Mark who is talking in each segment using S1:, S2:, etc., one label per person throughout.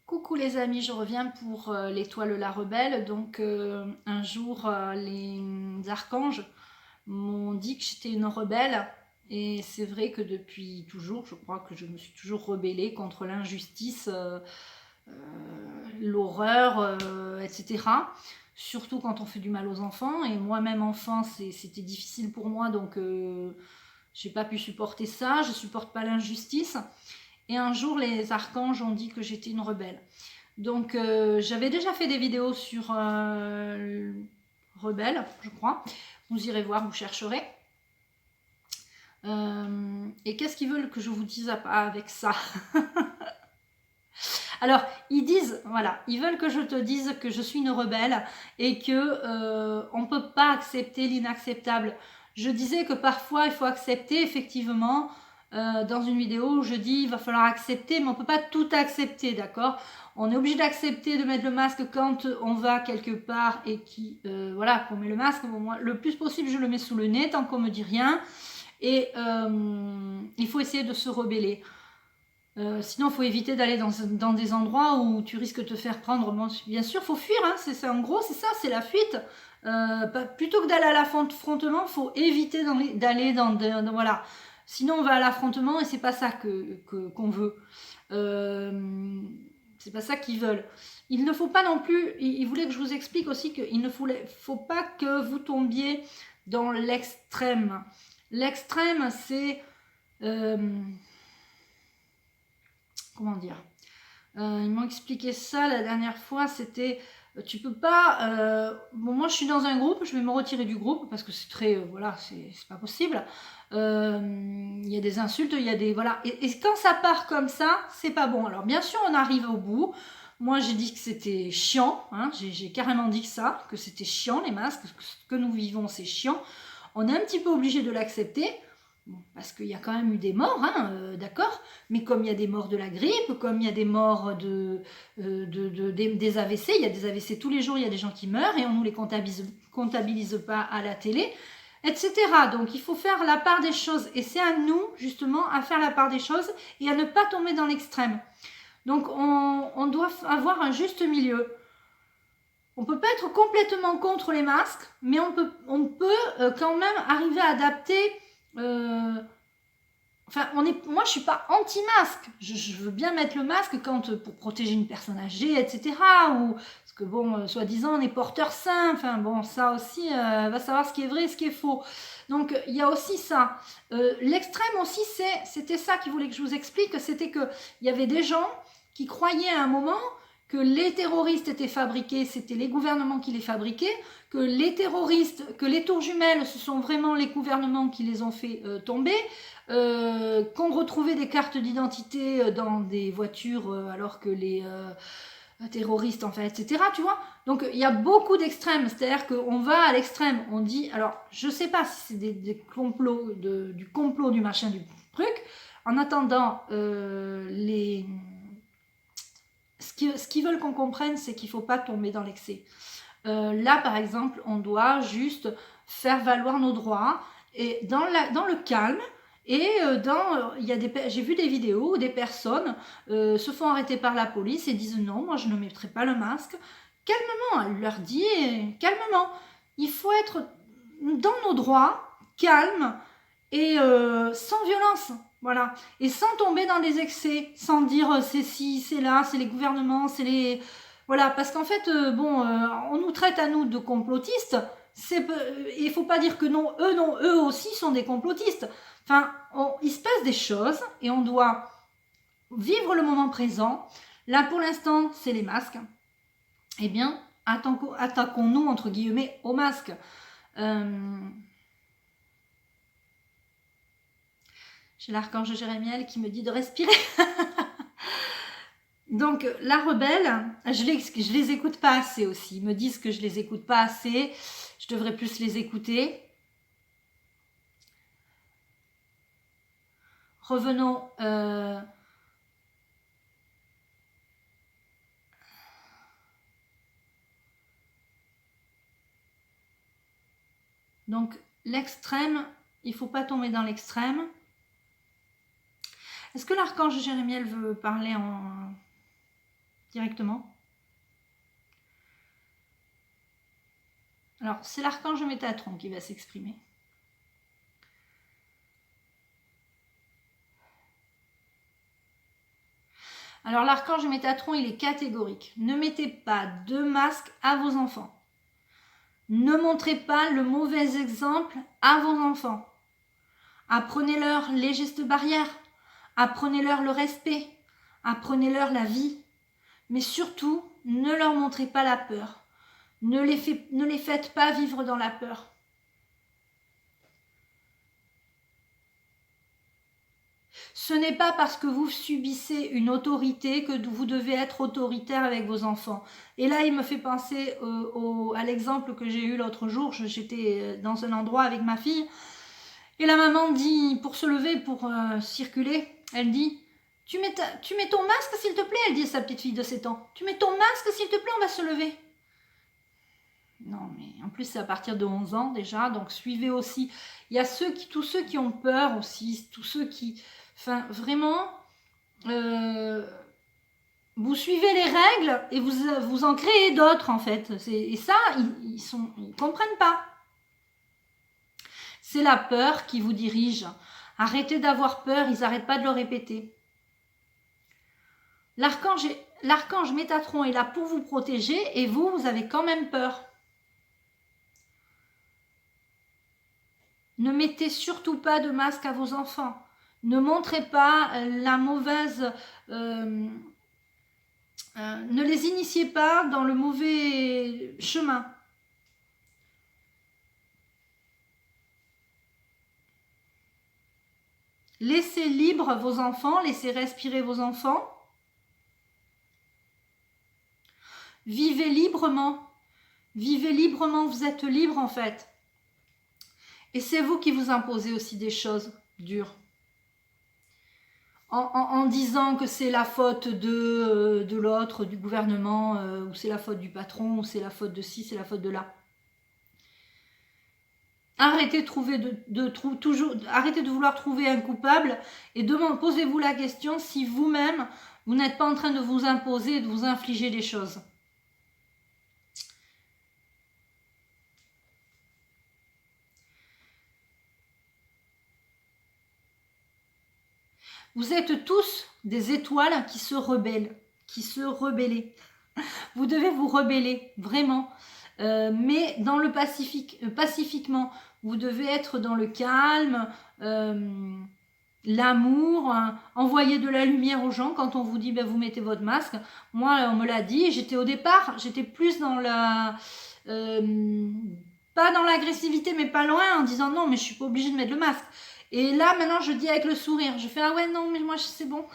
S1: Coucou les amis, je reviens pour l'étoile la rebelle. Donc un jour, les archanges m'ont dit que j'étais une rebelle. Et c'est vrai que depuis toujours, je crois que je me suis toujours rebellée contre l'injustice, euh, l'horreur, etc. Surtout quand on fait du mal aux enfants. Et moi-même enfant, c'était difficile pour moi, donc j'ai pas pu supporter ça. Je supporte pas l'injustice. Et un jour, les archanges ont dit que j'étais une rebelle. Donc j'avais déjà fait des vidéos sur Rebelle, je crois. Vous irez voir, vous chercherez. Et qu'est-ce qu'ils veulent que je vous dise avec ça? Alors, ils disent, voilà, ils veulent que je te dise que je suis une rebelle et que on ne peut pas accepter l'inacceptable. Je disais que parfois il faut accepter, effectivement. Dans une vidéo où je dis il va falloir accepter, mais on ne peut pas tout accepter, d'accord? On est obligé d'accepter de mettre le masque quand on va quelque part et voilà, qu'on met le masque. Bon, moi, le plus possible, je le mets sous le nez tant qu'on me dit rien. Et il faut essayer de se rebeller. Sinon, il faut éviter d'aller dans des endroits où tu risques de te faire prendre. Bon, bien sûr, il faut fuir. Hein, en gros, c'est ça, c'est la fuite. Plutôt que d'aller à l'affrontement, il faut éviter d'aller voilà. Sinon, on va à l'affrontement et c'est pas ça qu'on veut. C'est pas ça qu'ils veulent. Il ne faut pas non plus. Ils voulaient que je vous explique aussi qu'il ne faut pas que vous tombiez dans l'extrême. L'extrême, c'est comment dire, ils m'ont expliqué ça la dernière fois. C'était tu peux pas bon, moi je suis dans un groupe, je vais me retirer du groupe parce que c'est très voilà, c'est pas possible. Il y a des insultes, il y a des voilà, et quand ça part comme ça, c'est pas bon. Alors bien sûr, on arrive au bout. Moi j'ai dit que c'était chiant, hein, j'ai carrément dit que c'était chiant, les masques, ce que nous vivons c'est chiant. On est un petit peu obligé de l'accepter. Bon, parce qu'il y a quand même eu des morts, hein, d'accord. Mais comme il y a des morts de la grippe, comme il y a des morts des AVC, il y a des AVC tous les jours, il y a des gens qui meurent et on ne nous les comptabilise pas à la télé, etc. Donc il faut faire la part des choses et c'est à nous justement à faire la part des choses et à ne pas tomber dans l'extrême. Donc on doit avoir un juste milieu. On ne peut pas être complètement contre les masques, mais on peut quand même arriver à adapter. Enfin, moi, je suis pas anti-masque. Je veux bien mettre le masque pour protéger une personne âgée, etc. Ou parce que bon, soi-disant, on est porteur sain. Enfin bon, ça aussi, va savoir ce qui est vrai et ce qui est faux. Donc il y a aussi ça. L'extrême aussi, c'était ça qu'il voulait que je vous explique. C'était que il y avait des gens qui croyaient à un moment que les terroristes étaient fabriqués, c'était les gouvernements qui les fabriquaient, que les terroristes, que les tours jumelles, ce sont vraiment les gouvernements qui les ont fait tomber, qu'on retrouvait des cartes d'identité dans des voitures alors que les terroristes en fait, etc. Tu vois. Donc il y a beaucoup d'extrêmes, c'est-à-dire qu'on va à l'extrême, on dit, alors je sais pas si c'est des complots, du complot du machin du truc. En attendant, ce qu'ils veulent qu'on comprenne, c'est qu'il ne faut pas tomber dans l'excès. Là, par exemple, on doit juste faire valoir nos droits et dans le calme. Et j'ai vu des vidéos où des personnes se font arrêter par la police et disent non, moi je ne mettrai pas le masque. Calmement, elle leur dit calmement, il faut être dans nos droits, calme et sans violence. Voilà. Et sans tomber dans des excès, sans dire c'est ci, c'est là, c'est les gouvernements, c'est les. Voilà, parce qu'en fait, on nous traite à nous de complotistes. Il ne faut pas dire que non, eux aussi sont des complotistes. Enfin, il se passe des choses et on doit vivre le moment présent. Là, pour l'instant, c'est les masques. Eh bien, attaquons-nous, entre guillemets, aux masques. J'ai l'archange Jérémiel qui me dit de respirer. Donc, la rebelle, je les écoute pas assez aussi. Ils me disent que je les écoute pas assez. Je devrais plus les écouter. Revenons. Donc, l'extrême, il ne faut pas tomber dans l'extrême. Est-ce que l'archange Jérémiel veut parler en directement. Alors, c'est l'archange Métatron qui va s'exprimer. Alors, l'archange Métatron, il est catégorique. Ne mettez pas de masque à vos enfants. Ne montrez pas le mauvais exemple à vos enfants. Apprenez-leur les gestes barrières. Apprenez-leur le respect. Apprenez-leur la vie. Mais surtout, ne leur montrez pas la peur. Ne les faites pas vivre dans la peur. Ce n'est pas parce que vous subissez une autorité que vous devez être autoritaire avec vos enfants. Et là, il me fait penser à l'exemple que j'ai eu l'autre jour. J'étais dans un endroit avec ma fille. Et la maman dit, pour se lever, pour circuler, elle dit, tu mets ton masque s'il te plaît, elle dit à sa petite fille de 7 ans. Tu mets ton masque s'il te plaît, on va se lever. Non, mais en plus, c'est à partir de 11 ans déjà, donc suivez aussi. Il y a tous ceux qui ont peur aussi, tous ceux qui... Enfin, vraiment, vous suivez les règles et vous en créez d'autres, en fait. Et ça, ils comprennent pas. C'est la peur qui vous dirige. Arrêtez d'avoir peur, ils n'arrêtent pas de le répéter. L'archange Métatron est là pour vous protéger et vous avez quand même peur. Ne mettez surtout pas de masque à vos enfants. Ne montrez pas la mauvaise... ne les initiez pas dans le mauvais chemin. Laissez libre vos enfants, laissez respirer vos enfants. Vivez librement. Vivez librement, vous êtes libre en fait. Et c'est vous qui vous imposez aussi des choses dures. En disant que c'est la faute de l'autre, du gouvernement, ou c'est la faute du patron, ou c'est la faute de ci, c'est la faute de là. Arrêtez de vouloir trouver un coupable et posez-vous la question si vous-même, vous n'êtes pas en train de vous imposer et de vous infliger des choses. Vous êtes tous des étoiles qui se rebellent, Vous devez vous rebeller, vraiment. Mais dans le pacifiquement, vous devez être dans le calme, l'amour, envoyer de la lumière aux gens quand on vous dit vous mettez votre masque. Moi, on me l'a dit, j'étais plus dans la... pas dans l'agressivité, mais pas loin, en disant non, mais je suis pas obligée de mettre le masque. Et là, maintenant, je dis avec le sourire, je fais ah ouais, non, mais moi, c'est bon.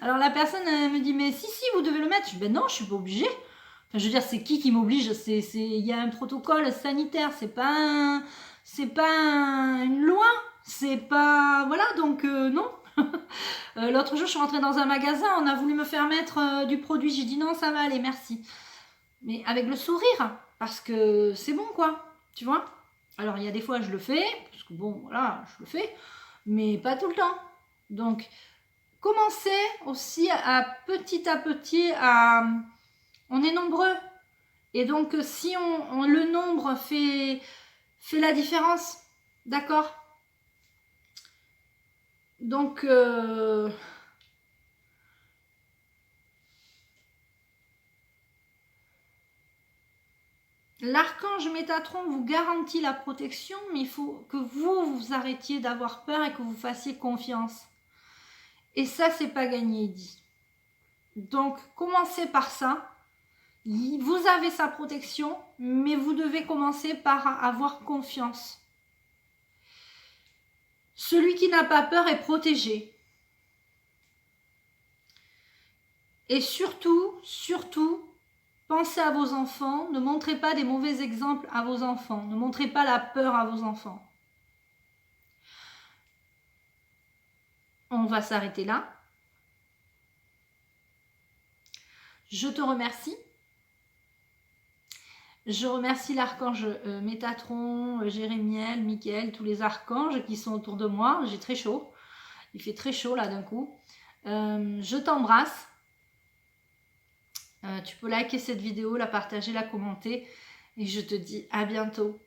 S1: Alors la personne elle me dit mais si, vous devez le mettre. Je dis non, je suis pas obligée. Enfin, je veux dire, c'est qui m'oblige? Il y a un protocole sanitaire, c'est pas une loi, c'est pas voilà, donc non. L'autre jour, je suis rentrée dans un magasin, on a voulu me faire mettre du produit, j'ai dit non, ça va aller, merci. Mais avec le sourire, parce que c'est bon quoi, tu vois. Alors il y a des fois je le fais, parce que bon voilà, je le fais, mais pas tout le temps. Donc commencez aussi à petit on est nombreux. Et donc si le nombre fait la différence, d'accord? Donc l'archange Métatron vous garantit la protection, mais il faut que vous arrêtiez d'avoir peur et que vous fassiez confiance. Et ça, c'est pas gagné, il dit. Donc, commencez par ça. Vous avez sa protection, mais vous devez commencer par avoir confiance. Celui qui n'a pas peur est protégé. Et surtout, pensez à vos enfants, ne montrez pas des mauvais exemples à vos enfants, ne montrez pas la peur à vos enfants. On va s'arrêter là. Je te remercie. Je remercie l'archange Métatron, Jérémiel, Michael, tous les archanges qui sont autour de moi. J'ai très chaud. Il fait très chaud là d'un coup. Je t'embrasse. Tu peux liker cette vidéo, la partager, la commenter. Et je te dis à bientôt.